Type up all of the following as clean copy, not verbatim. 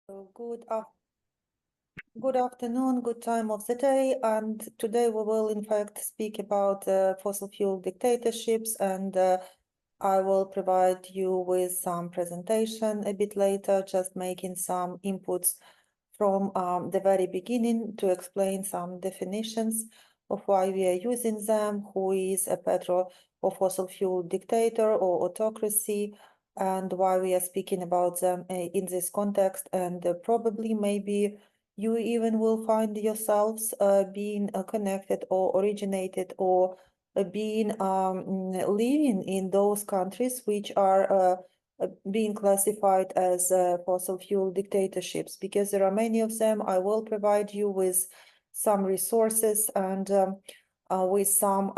Good afternoon, good time of the day, and today we will in fact speak about fossil fuel dictatorships, and I will provide you with some presentation a bit later, just making some inputs from the very beginning to explain some definitions of why we are using them, who is a petro or fossil fuel dictator or autocracy, and why we are speaking about them in this context, and probably maybe you even will find yourselves being connected or originated or being living in those countries which are being classified as fossil fuel dictatorships, because there are many of them. I will provide you with some resources and with some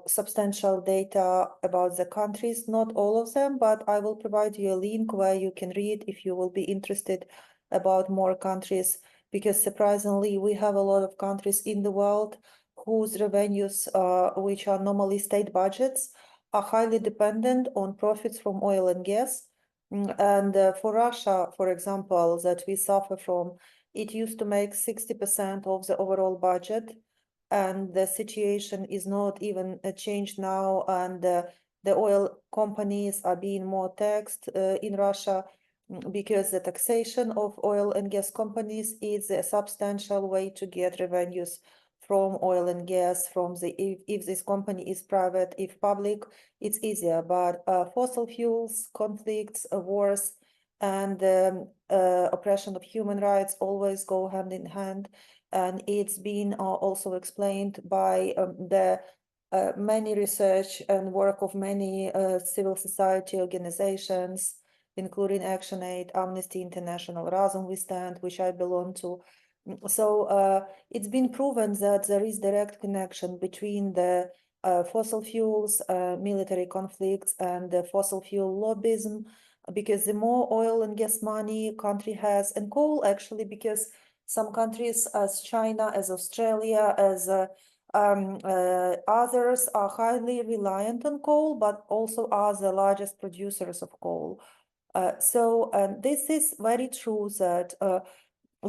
substantial data about the countries, not all of them, but I will provide you a link where you can read if you will be interested about more countries, because surprisingly, we have a lot of countries in the world whose revenues, which are normally state budgets, are highly dependent on profits from oil and gas. And for Russia, for example, that we suffer from, it used to make 60% of the overall budget, and the situation is not even changed now, and the oil companies are being more taxed in Russia, because the taxation of oil and gas companies is a substantial way to get revenues from oil and gas. From the if this company is private, if public, it's easier. But fossil fuels, conflicts, wars, and oppression of human rights always go hand in hand, and it's been also explained by the many research and work of many civil society organizations, including ActionAid, Amnesty International, Razum We Stand, which I belong to. So it's been proven that there is direct connection between the fossil fuels, military conflicts, and the fossil fuel lobbyism, because the more oil and gas money a country has, and coal actually, because some countries as China, as Australia, as others are highly reliant on coal, but also are the largest producers of coal. So this is very true that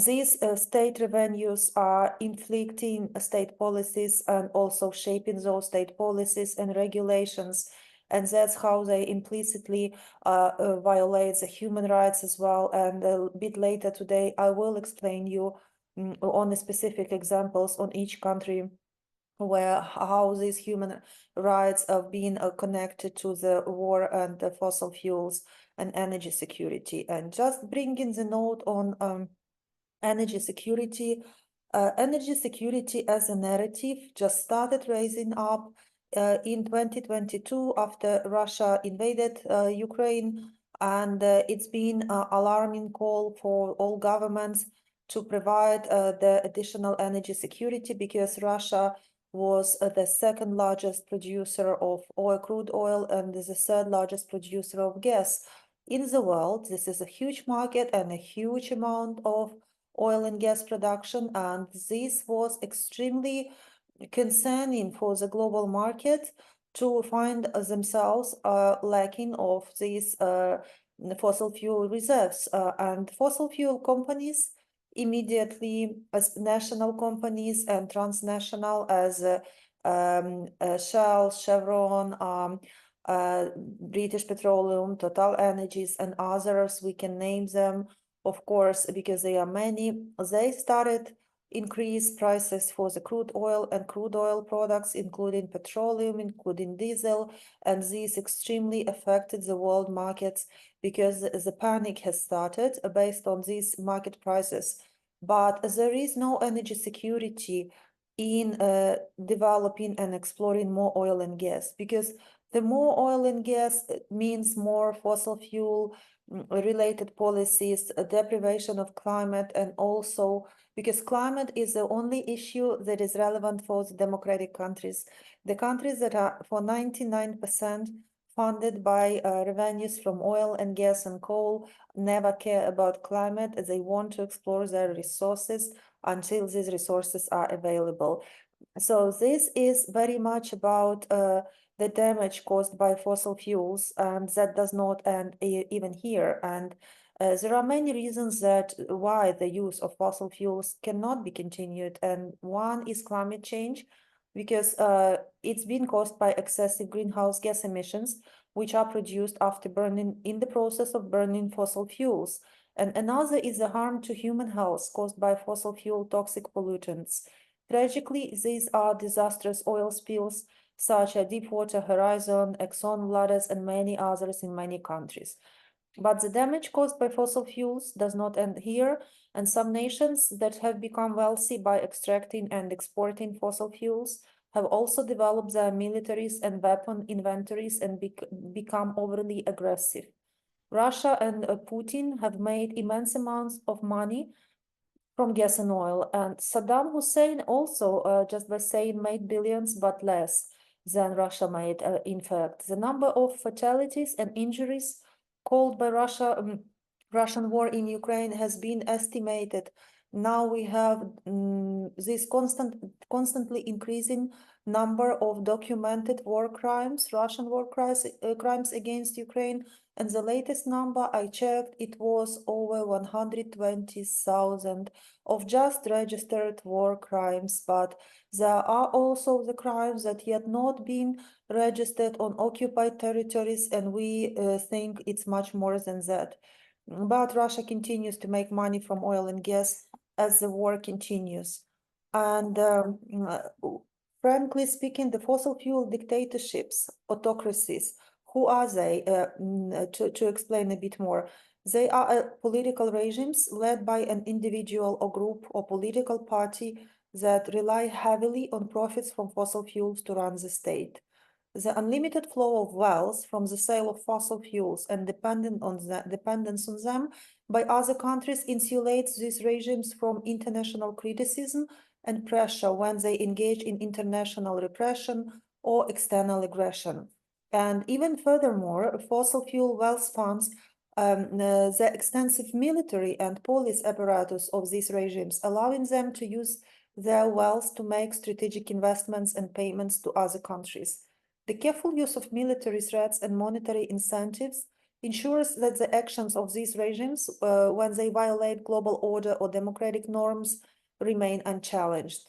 these state revenues are inflicting state policies and also shaping those state policies and regulations. And that's how they implicitly violate the human rights as well. And a bit later today, I will explain you on the specific examples on each country where how these human rights have been connected to the war and the fossil fuels and energy security. And just bringing the note on energy security. Energy security as a narrative just started raising up in 2022 after Russia invaded Ukraine, and it's been an alarming call for all governments to provide the additional energy security, because Russia was the second largest producer of oil, crude oil, and is the third largest producer of gas in the world. This is a huge market and a huge amount of oil and gas production, and this was extremely concerning for the global market to find themselves lacking of these fossil fuel reserves. And fossil fuel companies immediately, as national companies and transnational as Shell, Chevron, British Petroleum, Total Energies, and others, we can name them, of course, because there are many, they started increase prices for the crude oil and crude oil products, including petroleum, including diesel, and this extremely affected the world markets, because the panic has started based on these market prices. But there is no energy security in developing and exploring more oil and gas, because the more oil and gas means more fossil fuel related policies, deprivation of climate, and also because climate is the only issue that is relevant for the democratic countries. The countries that are for 99% funded by revenues from oil and gas and coal never care about climate. They want to explore their resources until these resources are available. So this is very much about the damage caused by fossil fuels, and that does not end even here. And There are many reasons that why the use of fossil fuels cannot be continued, and one is climate change, because it's been caused by excessive greenhouse gas emissions, which are produced after burning in the process of burning fossil fuels. And another is the harm to human health caused by fossil fuel toxic pollutants. Tragically, these are disastrous oil spills such as Deepwater Horizon, Exxon Valdez, and many others in many countries. But the damage caused by fossil fuels does not end here, and some nations that have become wealthy by extracting and exporting fossil fuels have also developed their militaries and weapon inventories and become overly aggressive. Russia and Putin have made immense amounts of money from gas and oil, and Saddam Hussein also, just by saying, made billions, but less than Russia made. In fact, the number of fatalities and injuries caused by Russian war in Ukraine has been estimated. Now we have this constantly increasing number of documented war crimes, Russian war crimes against Ukraine, and the latest number I checked, it was over 120,000 of just registered war crimes, but there are also the crimes that yet not been registered on occupied territories, and we think it's much more than that. But Russia continues to make money from oil and gas as the war continues. And frankly speaking, the fossil fuel dictatorships, autocracies, who are they? To explain a bit more, they are political regimes led by an individual or group or political party that rely heavily on profits from fossil fuels to run the state. The unlimited flow of wealth from the sale of fossil fuels and dependence on them by other countries insulates these regimes from international criticism and pressure when they engage in international repression or external aggression. And even furthermore, fossil fuel wealth funds the extensive military and police apparatus of these regimes, allowing them to use their wealth to make strategic investments and payments to other countries. The careful use of military threats and monetary incentives ensures that the actions of these regimes, when they violate global order or democratic norms, remain unchallenged.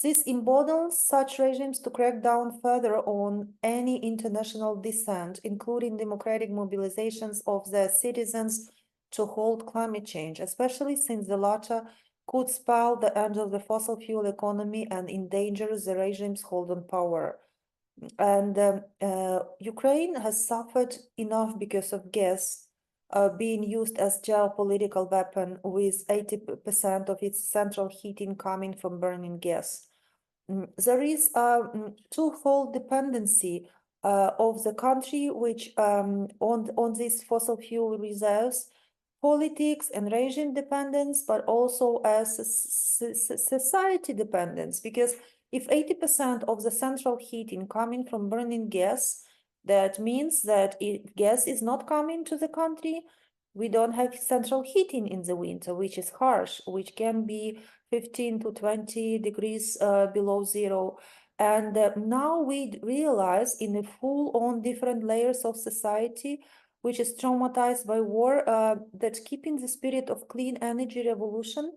This emboldens such regimes to crack down further on any international dissent, including democratic mobilizations of their citizens to halt climate change, especially since the latter could spell the end of the fossil fuel economy and endanger the regime's hold on power. And Ukraine has suffered enough because of gas being used as geopolitical weapon, with 80% of its central heating coming from burning gas. There is a twofold dependency of the country, which on these fossil fuel reserves, politics and regime dependence, but also as society dependence, because if 80% of the central heating coming from burning gas, that means that if gas is not coming to the country, we don't have central heating in the winter, which is harsh, which can be 15 to 20 degrees below zero. And now we realize in a full-on different layers of society, which is traumatized by war, that keeping the spirit of clean energy revolution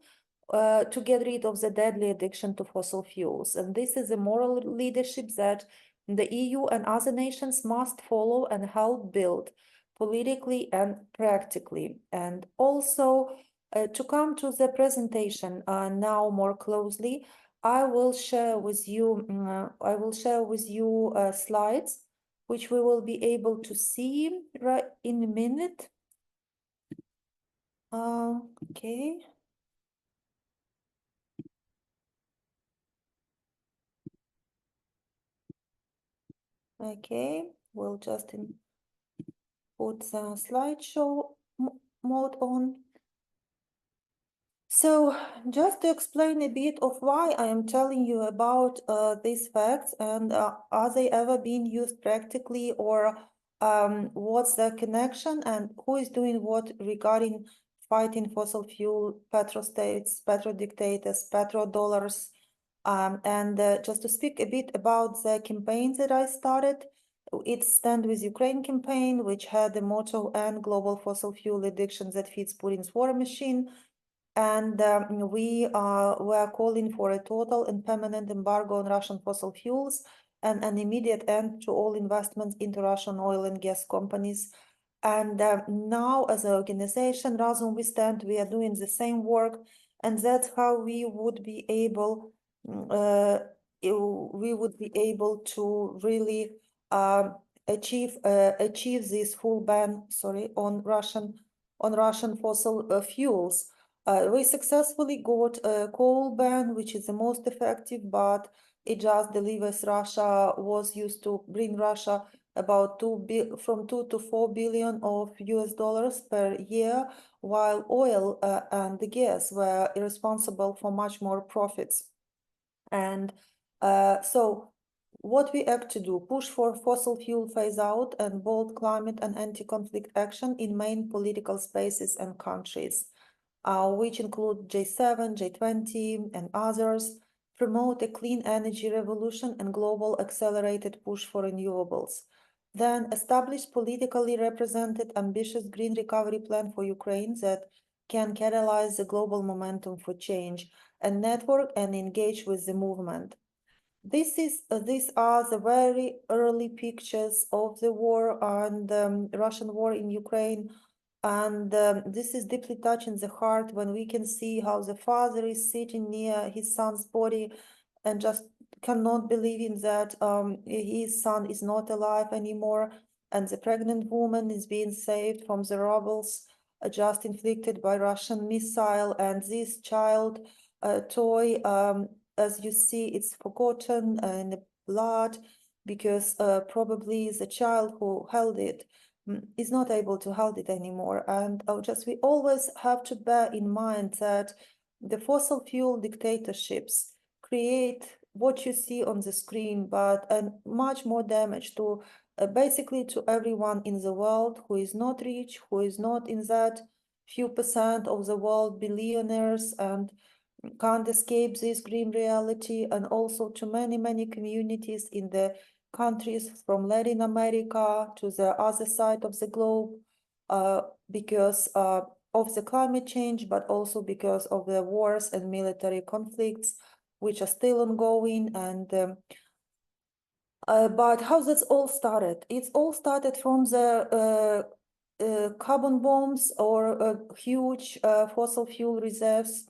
to get rid of the deadly addiction to fossil fuels. And this is a moral leadership that the EU and other nations must follow and help build politically and practically. And also, to come to the presentation now more closely, I will share with you slides which we will be able to see right in a minute. Okay. Okay, we'll just put the slideshow mode on. So just to explain a bit of why I am telling you about these facts, and are they ever being used practically, or what's the connection and who is doing what regarding fighting fossil fuel, petrostates, petrodictators, petrodollars, and just to speak a bit about the campaign that I started It stands with Ukraine campaign, which had the motto "End global fossil fuel addiction that feeds Putin's war machine." And we are calling for a total and permanent embargo on Russian fossil fuels and an immediate end to all investments into Russian oil and gas companies. And now, as an organization, Razum We Stand, we are doing the same work, and that's how we would be able, to really achieve this full ban, on Russian fossil fuels. We successfully got a coal ban, which is the most effective, but it just delivers Russia was used to bring Russia about from 2 to 4 billion of US dollars per year, while oil and the gas were responsible for much more profits. And so what we act to do, push for fossil fuel phase out and bold climate and anti-conflict action in main political spaces and countries, which include G7, G20, and others, promote a clean energy revolution and global accelerated push for renewables. Then establish politically represented ambitious green recovery plan for Ukraine that can catalyze the global momentum for change and network and engage with the movement. These are the very early pictures of the war and Russian war in Ukraine. And this is deeply touching the heart when we can see how the father is sitting near his son's body and just cannot believe in that his son is not alive anymore, and the pregnant woman is being saved from the rubbles just inflicted by Russian missile, and this child toy, as you see, it's forgotten in the blood because probably the child who held it is not able to hold it anymore. And we always have to bear in mind that the fossil fuel dictatorships create what you see on the screen, but much more damage to basically to everyone in the world who is not rich, who is not in that few percent of the world billionaires and can't escape this grim reality, and also to many communities in the countries from Latin America to the other side of the globe, because of the climate change, but also because of the wars and military conflicts which are still ongoing. And but how that's all started? It's all started from the carbon bombs or huge fossil fuel reserves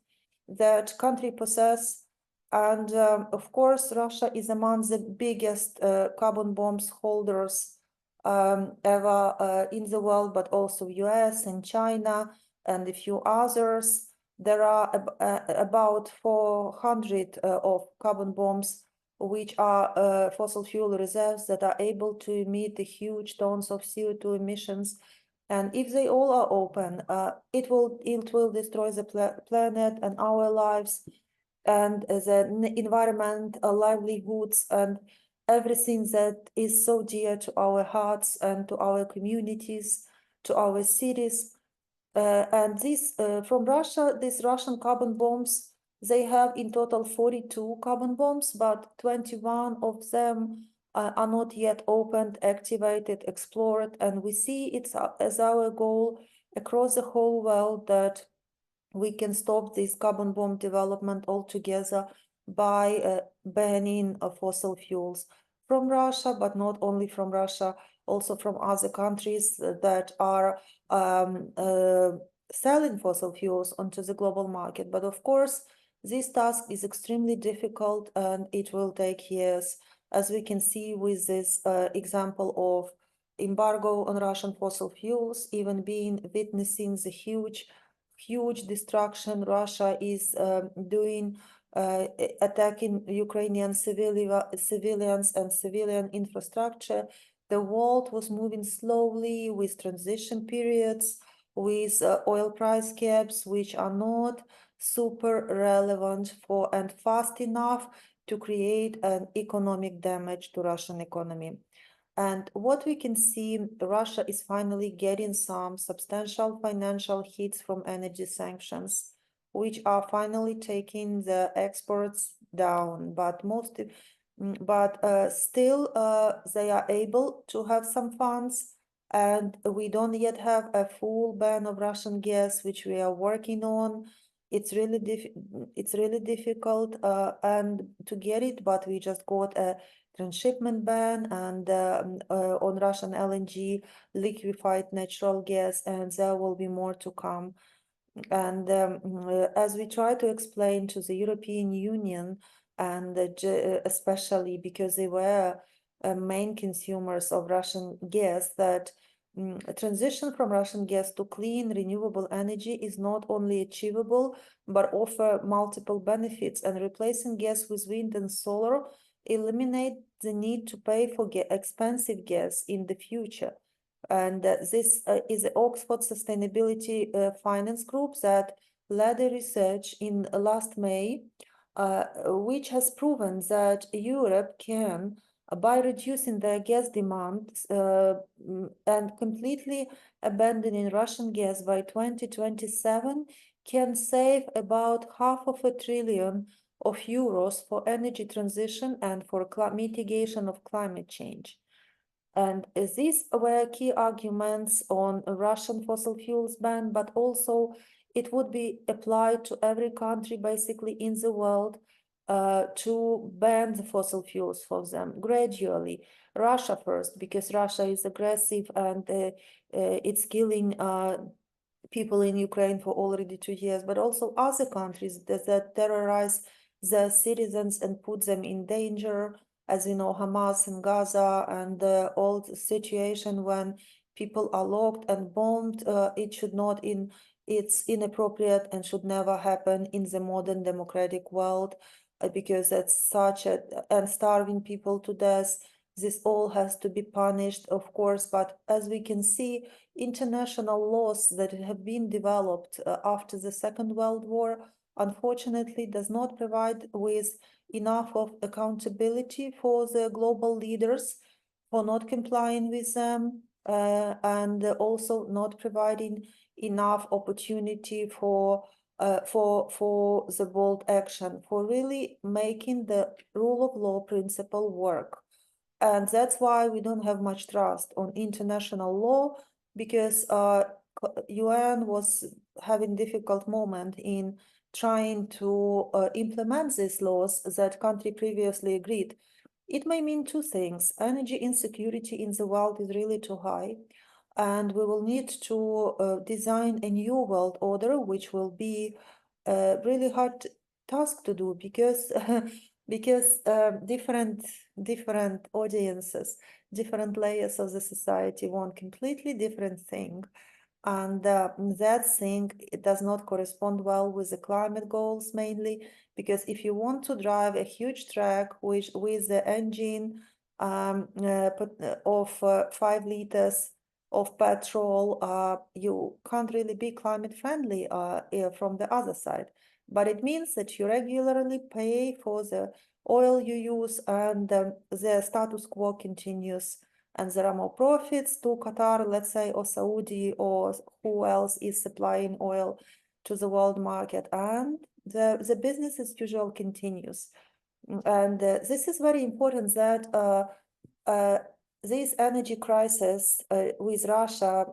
that country possess. And of course, Russia is among the biggest carbon bombs holders ever in the world, but also US and China and a few others. There are about 400 of carbon bombs, which are fossil fuel reserves that are able to emit the huge tons of CO2 emissions. And if they all are open, it will destroy the planet and our lives and the environment, livelihoods, and everything that is so dear to our hearts and to our communities, to our cities. And this from Russia, these Russian carbon bombs, they have in total 42 carbon bombs, but 21 of them are not yet opened, activated, explored. And we see it as our goal across the whole world that we can stop this carbon bomb development altogether by banning fossil fuels from Russia, but not only from Russia, also from other countries that are selling fossil fuels onto the global market. But of course, this task is extremely difficult and it will take years, as we can see with this example of embargo on Russian fossil fuels, even witnessing the huge destruction Russia is doing, attacking Ukrainian civilians and civilian infrastructure. The world was moving slowly with transition periods, with oil price caps, which are not super relevant for and fast enough to create an economic damage to Russian economy. And what we can see, Russia is finally getting some substantial financial hits from energy sanctions, which are finally taking the exports down. But But still they are able to have some funds, and we don't yet have a full ban of Russian gas, which we are working on. It's really difficult and to get it, but we just got a transshipment ban and on Russian LNG, liquefied natural gas, and there will be more to come. And as we try to explain to the European Union, and especially because they were main consumers of Russian gas, that a transition from Russian gas to clean, renewable energy is not only achievable, but offer multiple benefits, and replacing gas with wind and solar eliminate the need to pay for expensive gas in the future. And this is the Oxford Sustainability Finance Group that led a research in last May, which has proven that Europe can, by reducing their gas demand and completely abandoning Russian gas by 2027, can save about $500 billion of euros for energy transition and for mitigation of climate change. And these were key arguments on a Russian fossil fuels ban, but also it would be applied to every country basically in the world to ban the fossil fuels for them gradually. Russia first, because Russia is aggressive and it's killing people in Ukraine for already 2 years, but also other countries that terrorize their citizens and put them in danger, as you know, Hamas in Gaza and the old situation when people are locked and bombed. It should not it's inappropriate and should never happen in the modern democratic world because that's such a, and starving people to death. This all has to be punished, of course, but as we can see, international laws that have been developed after the Second World War, unfortunately, does not provide with enough of accountability for the global leaders for not complying with them and also not providing enough opportunity for the bold action, for really making the rule of law principle work. And that's why we don't have much trust on international law, because UN was having difficult moment in trying to implement these laws that country previously agreed. It may mean two things. Energy insecurity in the world is really too high, and we will need to design a new world order, which will be a really hard task to do because because different audiences, different layers of the society want completely different thing. And that thing, it does not correspond well with the climate goals mainly, because if you want to drive a huge truck with the engine of 5 liters of petrol, you can't really be climate friendly from the other side. But it means that you regularly pay for the oil you use, and the status quo continues, and there are more profits to Qatar, let's say, or Saudi, or who else is supplying oil to the world market, and the business as usual continues. And this is very important that this energy crisis with Russia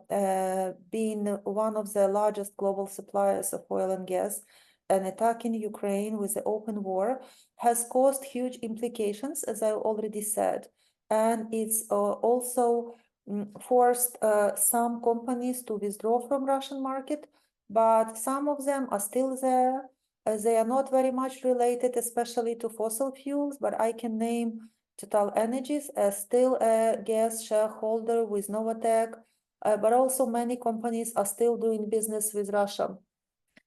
being one of the largest global suppliers of oil and gas and attacking Ukraine with the open war has caused huge implications, as I already said. And it's also forced some companies to withdraw from Russian market, but some of them are still there. They are not very much related, especially to fossil fuels, but I can name Total Energies as still a gas shareholder with Novatek, but also many companies are still doing business with Russia.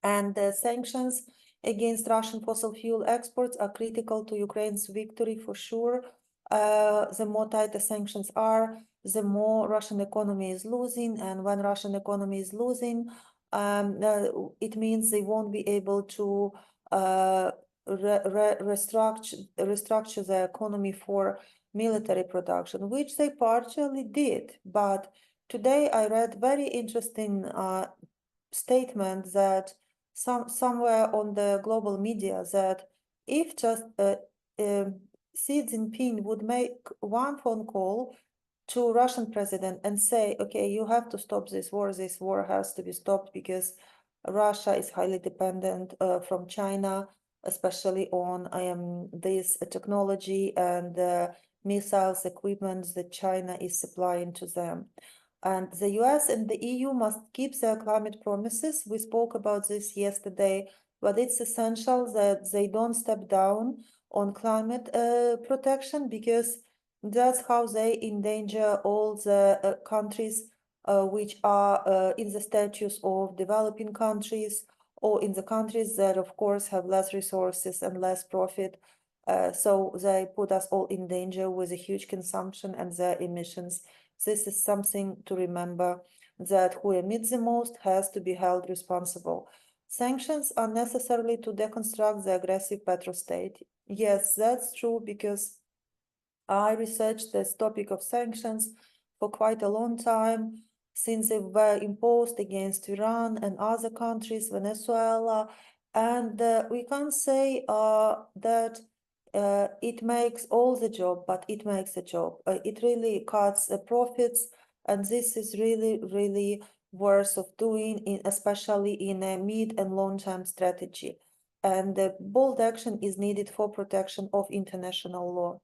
And the sanctions against Russian fossil fuel exports are critical to Ukraine's victory for sure. The more tight the sanctions are, the more Russian economy is losing. And when Russian economy is losing, it means they won't be able to restructure the economy for military production, which they partially did. But today I read very interesting statement that somewhere on the global media that if just Xi Jinping would make one phone call to Russian president and say, okay, you have to stop this war has to be stopped because Russia is highly dependent from China, especially on this technology and missiles equipment that China is supplying to them. And the US and the EU must keep their climate promises. We spoke about this yesterday, but it's essential that they don't step down on climate protection, because that's how they endanger all the countries which are in the status of developing countries, or in the countries that, of course, have less resources and less profit. So they put us all in danger with a huge consumption and their emissions. This is something to remember, that who emits the most has to be held responsible. Sanctions are necessary to deconstruct the aggressive petrostate. Yes, that's true, because I researched this topic of sanctions for quite a long time, since they were imposed against Iran and other countries, Venezuela, and we can't say that it makes all the job, but it makes a job. It really cuts the profits, and this is really, really worth of doing, especially in a mid and long-term strategy. And bold action is needed for protection of international law.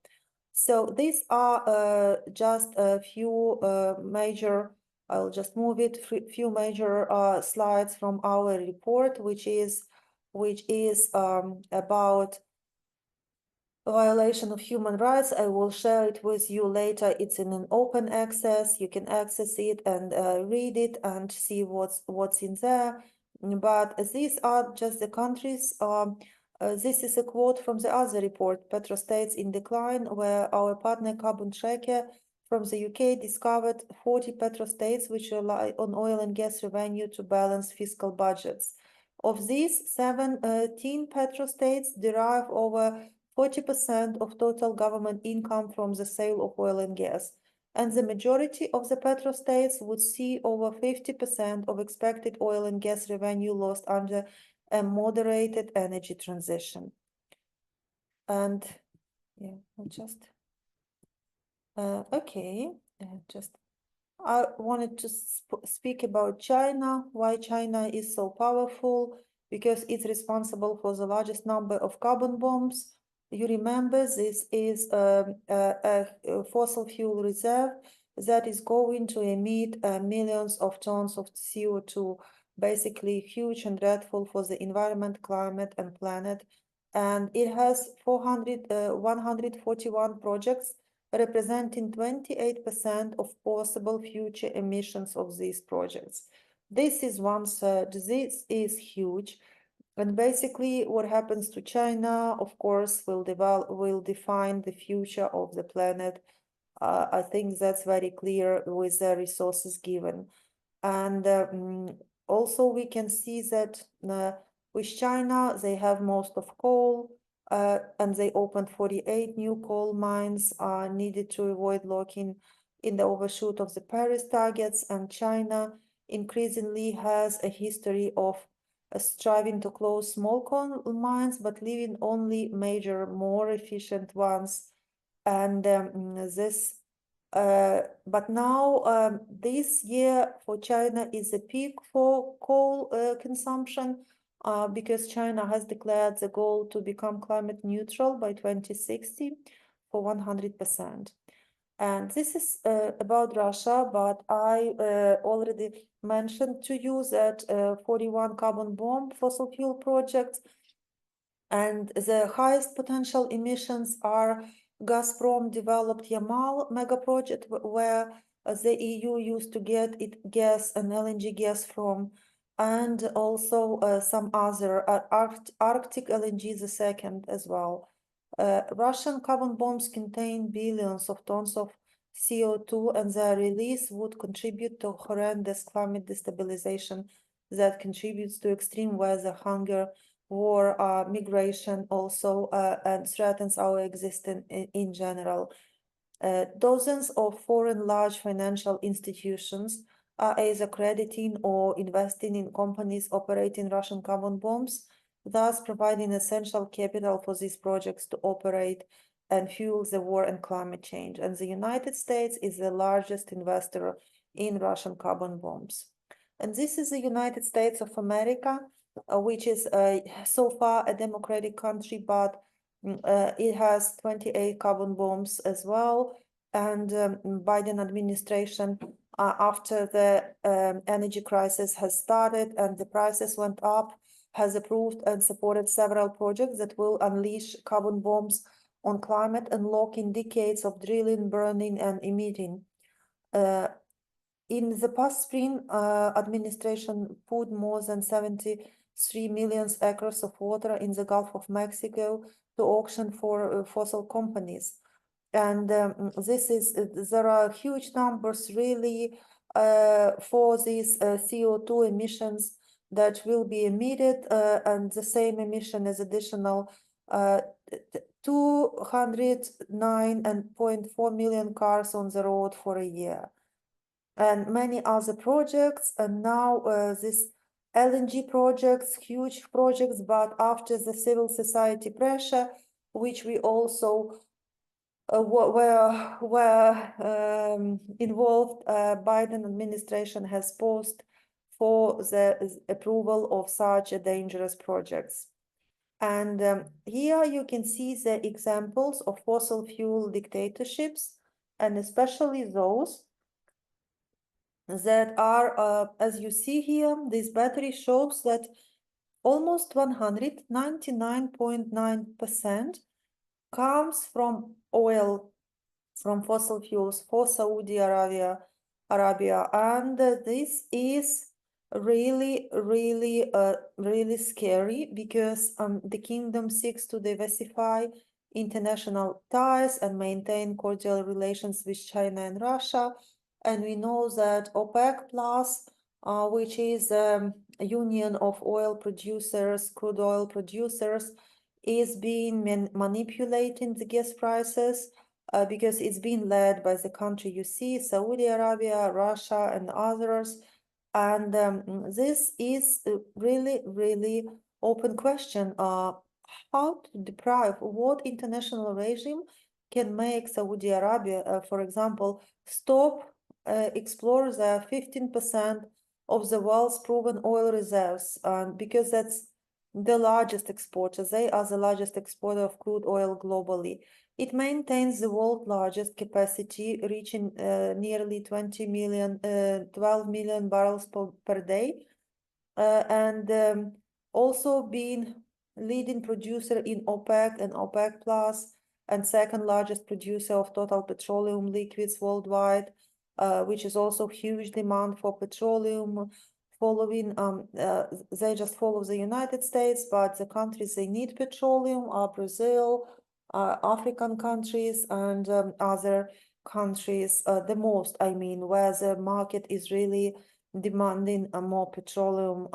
So these are just a few major, I'll just move it, few major slides from our report, which is about violation of human rights. I will share it with you later. It's in an open access. You can access it and read it and see what's in there. But these are just the countries. This is a quote from the other report, Petrostates in Decline, where our partner Carbon Tracker from the UK discovered 40 petrostates which rely on oil and gas revenue to balance fiscal budgets. Of these, 17 petrostates derive over 40% of total government income from the sale of oil and gas, and the majority of the petrostates would see over 50% of expected oil and gas revenue lost under a moderated energy transition. And yeah, I'll just I wanted to speak about China, why China is so powerful, because it's responsible for the largest number of carbon bombs. You remember, this is a fossil fuel reserve that is going to emit millions of tons of CO2, basically huge and dreadful for the environment, climate, and planet. And it has 141 projects representing 28% of possible future emissions of these projects. This is 1/3. This is huge. And basically what happens to China, of course, will define the future of the planet. I think that's very clear with the resources given. And also we can see that with China, they have most of coal, and they opened 48 new coal mines needed to avoid locking in the overshoot of the Paris targets. And China increasingly has a history of striving to close small coal mines, but leaving only major, more efficient ones. And but now this year for China is a peak for coal consumption, because China has declared the goal to become climate neutral by 2060 for 100%. And this is about Russia, but I already mentioned to you that 41 carbon bomb fossil fuel projects, and the highest potential emissions are Gazprom developed Yamal mega project, where the EU used to get it gas and LNG gas from, and also some other Arctic LNG the second as well. Russian carbon bombs contain billions of tons of CO2, and their release would contribute to horrendous climate destabilization that contributes to extreme weather, hunger, war, migration also, and threatens our existence in general. Dozens of foreign large financial institutions are either crediting or investing in companies operating Russian carbon bombs, thus providing essential capital for these projects to operate and fuel the war and climate change. And the United States is the largest investor in Russian carbon bombs. And this is the United States of America, which is so far a democratic country, but it has 28 carbon bombs as well. And Biden administration, after the energy crisis has started and the prices went up, has approved and supported several projects that will unleash carbon bombs on climate and lock in decades of drilling, burning, and emitting. In the past spring, administration put more than 73 million acres of water in the Gulf of Mexico to auction for fossil companies. And there are huge numbers really for these CO2 emissions that will be emitted, and the same emission is additional 209.4 million cars on the road for a year. And many other projects, and now this LNG projects, huge projects, but after the civil society pressure, which we also were involved, Biden administration has paused for the approval of such a dangerous projects. And here you can see the examples of fossil fuel dictatorships, and especially those that are, as you see here, this battery shows that almost 199.9% comes from oil, from fossil fuels for Saudi Arabia, and this is really scary, because the kingdom seeks to diversify international ties and maintain cordial relations with China and Russia. And we know that OPEC Plus, which is a union of oil producers, crude oil producers, is being manipulating the gas prices because it's being led by the country you see, Saudi Arabia, Russia, and others. And this is really open question. How to deprive, what international regime can make Saudi Arabia, for example, stop explore the 15% of the world's proven oil reserves, because that's the largest exporter. They are the largest exporter of crude oil globally. It maintains the world's largest capacity, reaching nearly 12 million barrels per day, and also being leading producer in OPEC and OPEC Plus, and second largest producer of total petroleum liquids worldwide, which is also huge demand for petroleum. Following, they just follow the United States, but the countries they need petroleum are Brazil, African countries, and other countries, the most, I mean, where the market is really demanding more petroleum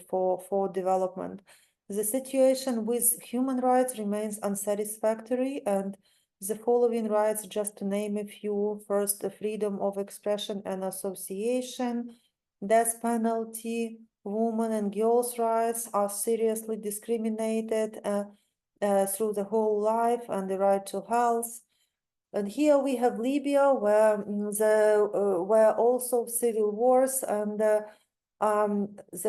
for development. The situation with human rights remains unsatisfactory, and the following rights, just to name a few: first, the freedom of expression and association, death penalty, women and girls' rights are seriously discriminated through the whole life, and the right to health. And here we have Libya, where where also civil wars, and the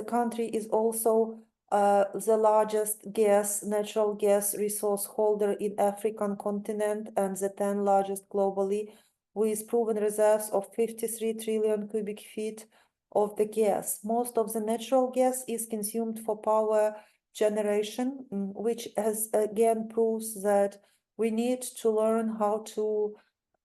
country is also the largest natural gas resource holder in African continent, and the 10th largest globally, with proven reserves of 53 trillion cubic feet of the gas. Most of the natural gas is consumed for power generation, which has again proves that we need to learn how to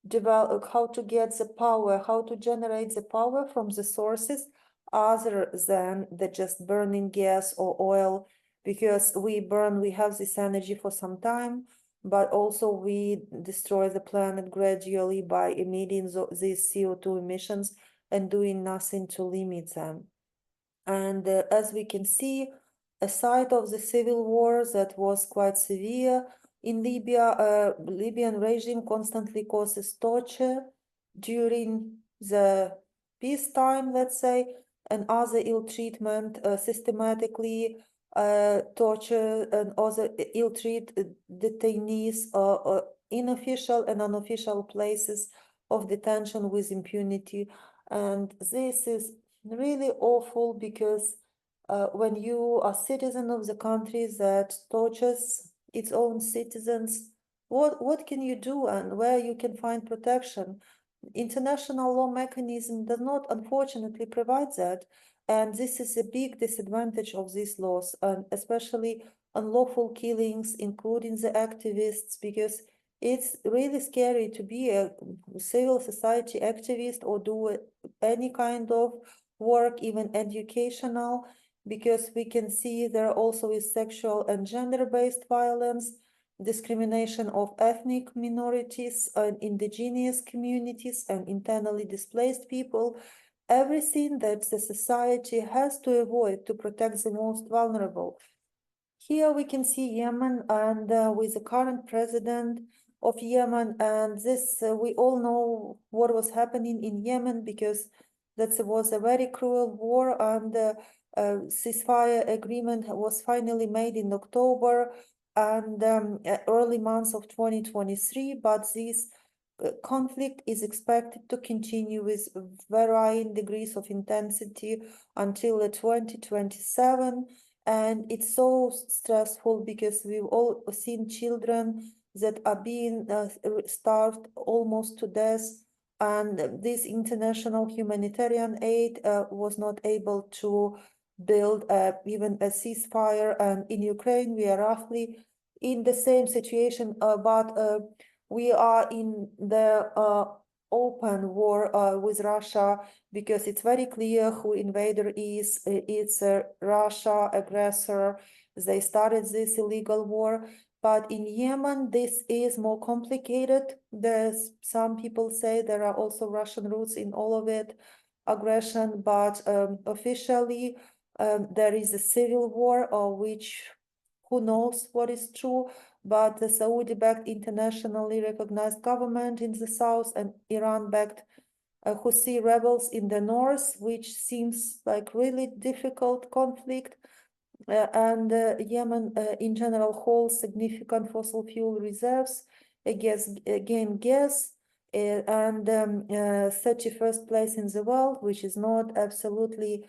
develop, how to get the power, how to generate the power from the sources other than the just burning gas or oil, because we have this energy for some time, but also we destroy the planet gradually by emitting these CO2 emissions and doing nothing to limit them. And as we can see, aside of the civil war that was quite severe in Libya, Libyan regime constantly causes torture during the peacetime, let's say, and other ill treatment, systematically torture and other ill-treat detainees unofficial and unofficial places of detention with impunity. And this is really awful because when you are citizen of the country that tortures its own citizens, what can you do and where you can find protection? International law mechanism does not, unfortunately, provide that. And this is a big disadvantage of these laws, and especially unlawful killings, including the activists, because it's really scary to be a civil society activist or do any kind of work, even educational, because we can see there also is sexual and gender-based violence, discrimination of ethnic minorities and indigenous communities and internally displaced people, everything that the society has to avoid to protect the most vulnerable. Here we can see Yemen and with the current president of Yemen, and this we all know what was happening in Yemen because that was a very cruel war, and ceasefire agreement was finally made in October and early months of 2023, but this conflict is expected to continue with varying degrees of intensity until 2027. And it's so stressful because we've all seen children that are being starved almost to death. And this international humanitarian aid was not able to build even a ceasefire. And in Ukraine, we are roughly in the same situation, but we are in the open war with Russia, because it's very clear who invader is. It's Russia, aggressor. They started this illegal war. But in Yemen, this is more complicated. There's some people say there are also Russian roots in all of it, aggression, but officially there is a civil war, which who knows what is true, but the Saudi-backed internationally recognized government in the south and Iran-backed Houthi rebels in the north, which seems like really difficult conflict. And Yemen in general holds significant fossil fuel reserves, gas, and 31st place in the world, which is not absolutely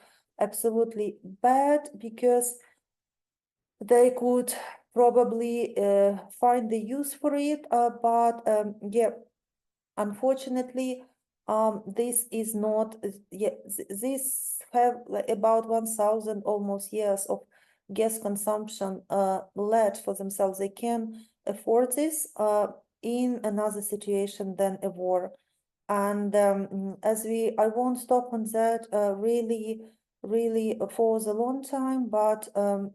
bad, because they could probably find the use for it, but yeah, unfortunately, this is not, this have like about 1,000 almost years of gas consumption led for themselves. They can afford this in another situation than a war. And I won't stop on that really for the long time, but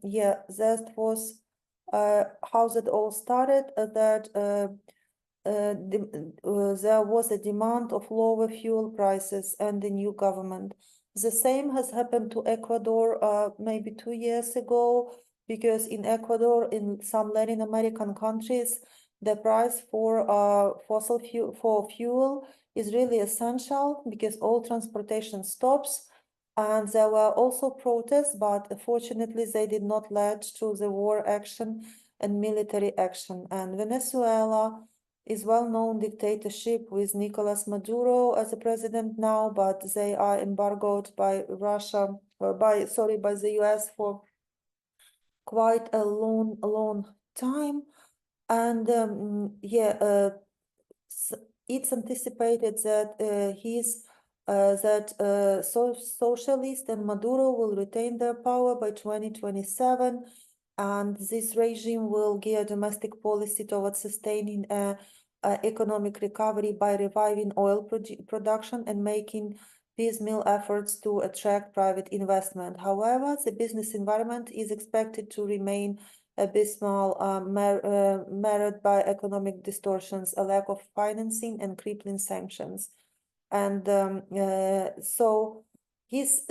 yeah, that was how that all started, that there was a demand of lower fuel prices and a new government. The same has happened to Ecuador maybe 2 years ago, because in Ecuador, in some Latin American countries, the price for fossil fuel is really essential because all transportation stops. And there were also protests, but fortunately they did not lead to the war action and military action. And Venezuela is well-known dictatorship with Nicolas Maduro as a president now, but they are embargoed by Russia, or by the US for quite a long time. And yeah, it's anticipated that socialist and Maduro will retain their power by 2027, and this regime will gear domestic policy towards sustaining economic recovery by reviving oil production and making piecemeal efforts to attract private investment. However, the business environment is expected to remain abysmal, marred by economic distortions, a lack of financing, and crippling sanctions. And so his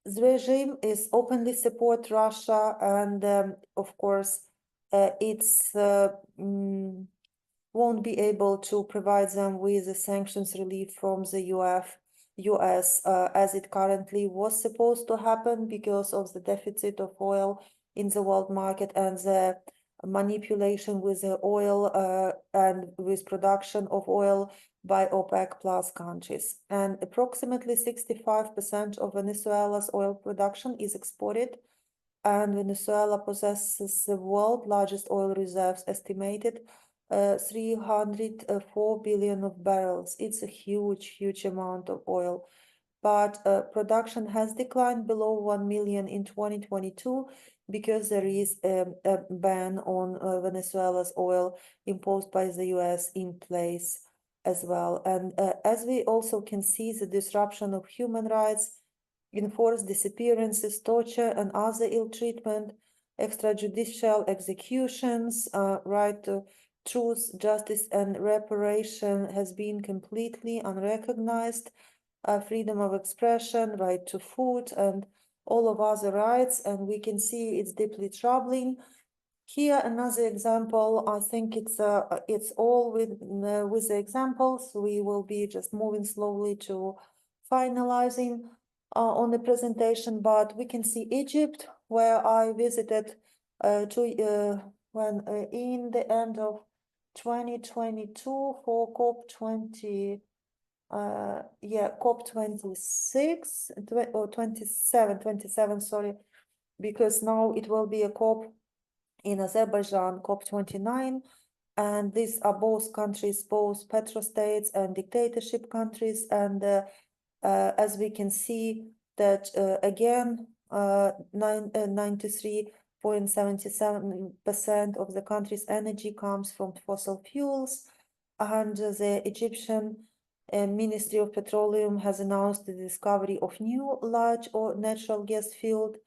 regime is openly support Russia, and of course, it's won't be able to provide them with the sanctions relief from the US as it currently was supposed to happen because of the deficit of oil in the world market and the manipulation with the oil and with production of oil by OPEC plus countries. And approximately 65% of Venezuela's oil production is exported, and Venezuela possesses the world's largest oil reserves, estimated 304 billion of barrels. It's a huge amount of oil. But production has declined below 1 million in 2022 because there is a ban on Venezuela's oil imposed by the US in place as well. And as we also can see, the disruption of human rights, enforced disappearances, torture, and other ill treatment, extrajudicial executions, right to truth, justice, and reparation has been completely unrecognized. Freedom of expression, right to food, and all of other rights, and we can see it's deeply troubling. Here, another example. I think it's all with the examples. We will be just moving slowly to finalizing on the presentation, but we can see Egypt, where I visited when in the end of 2022 for COP26 or 27, sorry, because now it will be a COP in Azerbaijan, COP29, and these are both countries, both petrostates and dictatorship countries, and as we can see that again 93.77% of the country's energy comes from fossil fuels, and the Egyptian Ministry of Petroleum has announced the discovery of new large or natural gas field,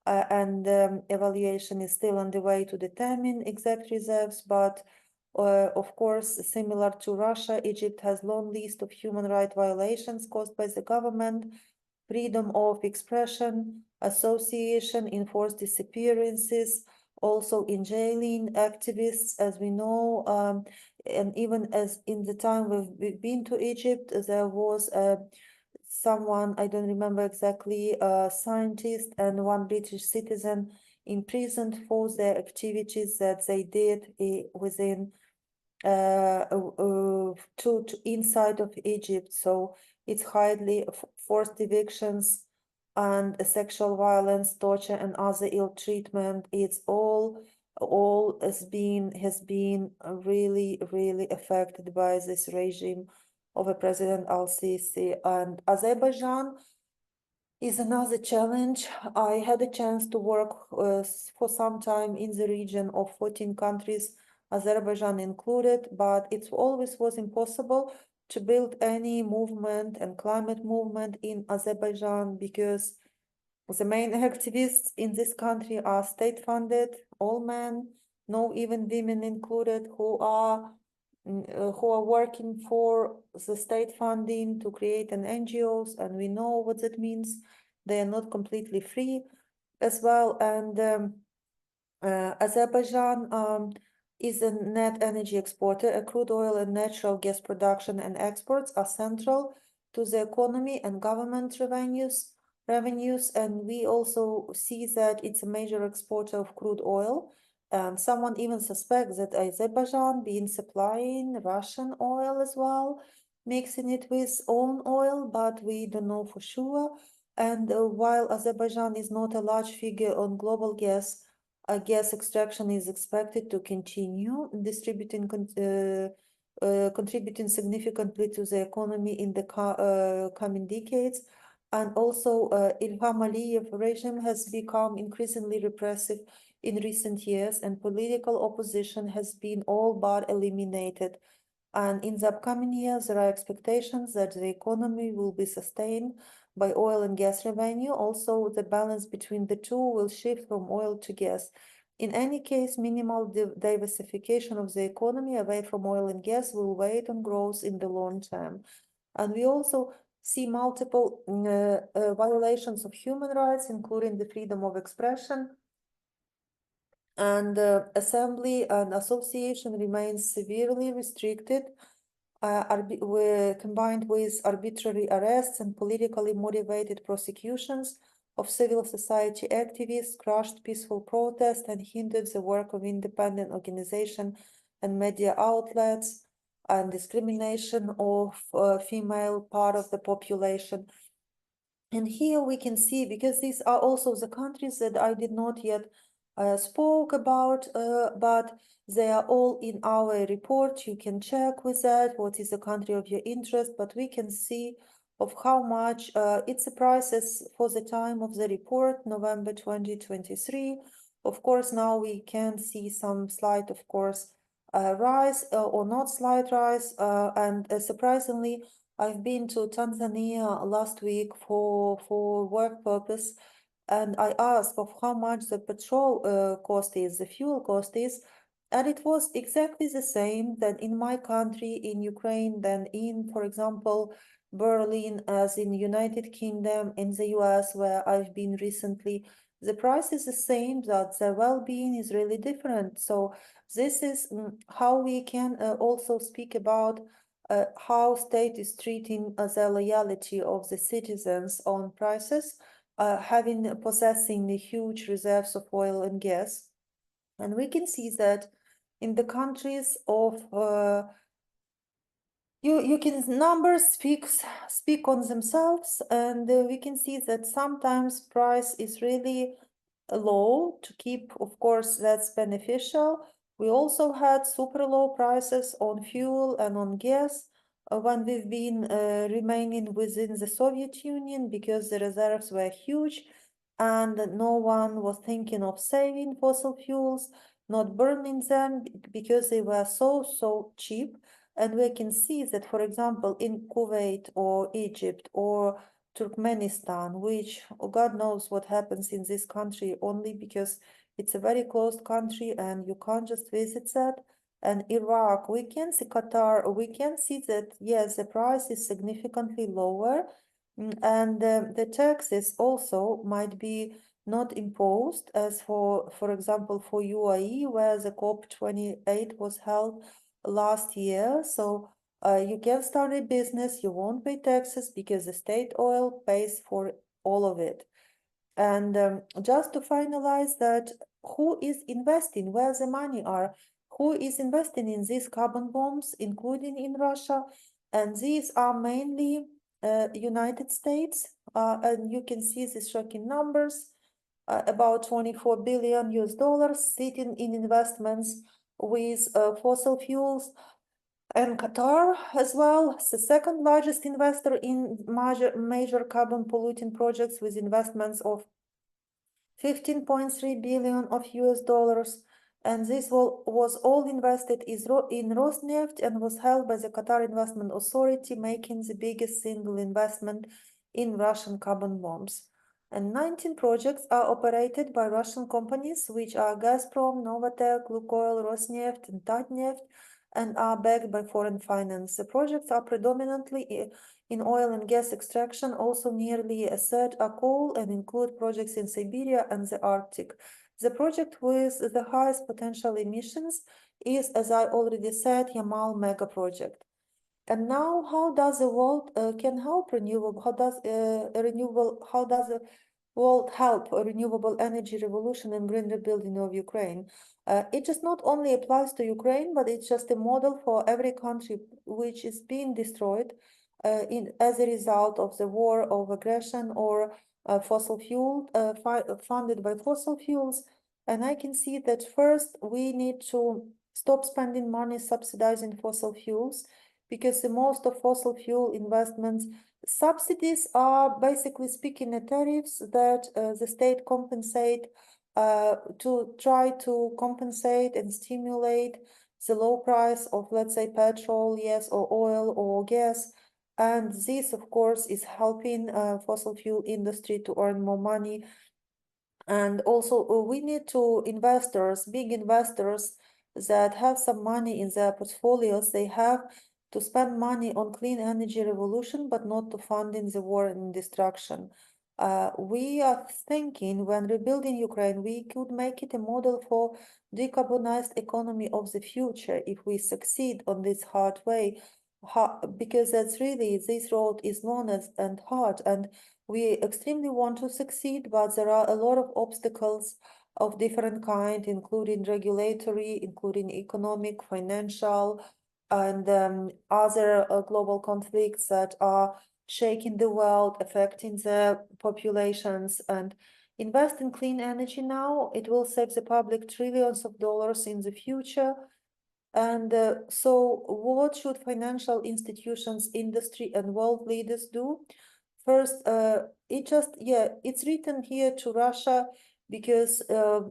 and evaluation is still underway to determine exact reserves. But of course, similar to Russia, Egypt has long list of human rights violations caused by the government, freedom of expression, association, enforced disappearances, also in jailing activists, as we know, and even as in the time we've been to Egypt, there was someone, I don't remember exactly, a scientist and one British citizen imprisoned for their activities that they did within inside of Egypt. So it's highly forced evictions and sexual violence, torture, and other ill treatment. It's all has been really affected by this regime of a President al-Sisi. And Azerbaijan is another challenge. I had a chance to work for some time in the region of 14 countries, Azerbaijan included, but it always was impossible to build any movement and climate movement in Azerbaijan because the main activists in this country are state-funded, all men, no even women included, who are working for the state funding to create an NGOs, and we know what that means. They are not completely free as well. And Azerbaijan is a net energy exporter. A crude oil and natural gas production and exports are central to the economy and government revenues, and we also see that it's a major exporter of crude oil. And someone even suspects that Azerbaijan been supplying Russian oil as well, mixing it with own oil, but we don't know for sure. And while Azerbaijan is not a large figure on global gas extraction is expected to continue contributing significantly to the economy in the coming decades. And also, Ilham Aliyev regime has become increasingly repressive in recent years, and political opposition has been all but eliminated. And in the upcoming years, there are expectations that the economy will be sustained by oil and gas revenue. Also, the balance between the two will shift from oil to gas. In any case, minimal diversification of the economy away from oil and gas will weigh on growth in the long term. And we also see multiple violations of human rights, including the freedom of expression, and assembly and association remains severely restricted, combined with arbitrary arrests and politically motivated prosecutions of civil society activists, crushed peaceful protest, and hindered the work of independent organizations and media outlets, and discrimination of female part of the population. And here we can see, because these are also the countries that I did not yet spoke about, but they are all in our report. You can check with that what is the country of your interest, but we can see of how much it's the prices for the time of the report, November 2023. Of course, now we can see some slight, of course, rise or not slight rise, and surprisingly, I've been to Tanzania last week for work purpose, and I asked of how much the petrol cost is, the fuel cost is, and it was exactly the same than in my country, in Ukraine, than in, for example, Berlin, as in United Kingdom, in the US, where I've been recently. The price is the same, that the well-being is really different. So this is how we can also speak about how state is treating the loyalty of the citizens on prices, possessing the huge reserves of oil and gas. And we can see that in the countries of you can numbers speak on themselves, and we can see that sometimes price is really low to keep. Of course, that's beneficial. We also had super low prices on fuel and on gas when we've been remaining within the Soviet Union, because the reserves were huge and no one was thinking of saving fossil fuels, not burning them, because they were so cheap. And we can see that, for example, in Kuwait or Egypt or Turkmenistan, which God knows what happens in this country, only because it's a very closed country and you can't just visit that. And Iraq, we can see Qatar, we can see that, yes, the price is significantly lower, and the taxes also might be not imposed as for example, for UAE, where the COP28 was held last year. So you can start a business, you won't pay taxes because the state oil pays for all of it. And just to finalize that, who is investing, where the money are, who is investing in these carbon bombs, including in Russia? And these are mainly United States, and you can see the shocking numbers, about 24 billion US dollars sitting in investments with fossil fuels. And Qatar as well, the second largest investor in major carbon polluting projects, with investments of 15.3 billion of US dollars. And this was all invested in Rosneft and was held by the Qatar Investment Authority, making the biggest single investment in Russian carbon bombs. And 19 projects are operated by Russian companies, which are Gazprom, Novatek, Lukoil, Rosneft, and Tatneft, and are backed by foreign finance. The projects are predominantly in oil and gas extraction. Also nearly a third are coal, and include projects in Siberia and the Arctic. The project with the highest potential emissions is, as I already said, Yamal mega project. And now, how does the world can help renewable? How does the world help a renewable energy revolution and green rebuilding of Ukraine? It just not only applies to Ukraine, but it's just a model for every country which is being destroyed as a result of the war of aggression or fossil fuel funded by fossil fuels. And I can see that first we need to stop spending money subsidizing fossil fuels, because the most of fossil fuel investments subsidies are, basically speaking, the tariffs that the state compensate to try to compensate and stimulate the low price of, let's say, petrol, yes, or oil or gas. And this, of course, is helping fossil fuel industry to earn more money. And also we need to investors, big investors that have some money in their portfolios, they have to spend money on clean energy revolution, but not to funding the war and destruction. We are thinking, when rebuilding Ukraine, we could make it a model for decarbonized economy of the future if we succeed on this hard way, because that's really, this road is long and hard. And We extremely want to succeed, but there are a lot of obstacles of different kind, including regulatory, including economic, financial, and other global conflicts that are shaking the world, affecting the populations. And invest in clean energy now, it will save the public trillions of dollars in the future. And so what should financial institutions, industry, and world leaders do? First, it's written here to Russia because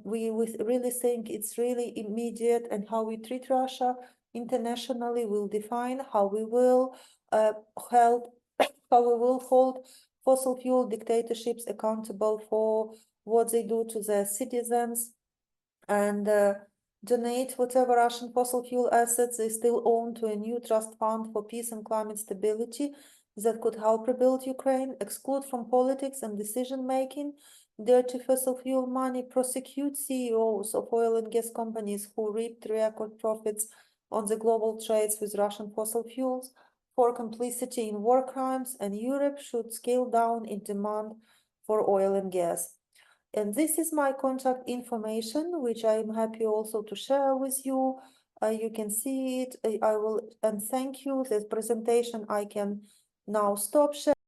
we really think it's really immediate, and how we treat Russia internationally will define how we will help, how we will hold fossil fuel dictatorships accountable for what they do to their citizens, and donate whatever Russian fossil fuel assets they still own to a new trust fund for peace and climate stability that could help rebuild Ukraine, exclude from politics and decision-making dirty fossil fuel money, prosecute CEOs of oil and gas companies who reaped record profits on the global trades with Russian fossil fuels for complicity in war crimes, and Europe should scale down in demand for oil and gas. And this is my contact information, which I'm happy also to share with you. You can see it. I will, and thank you. This presentation I can now stop sharing.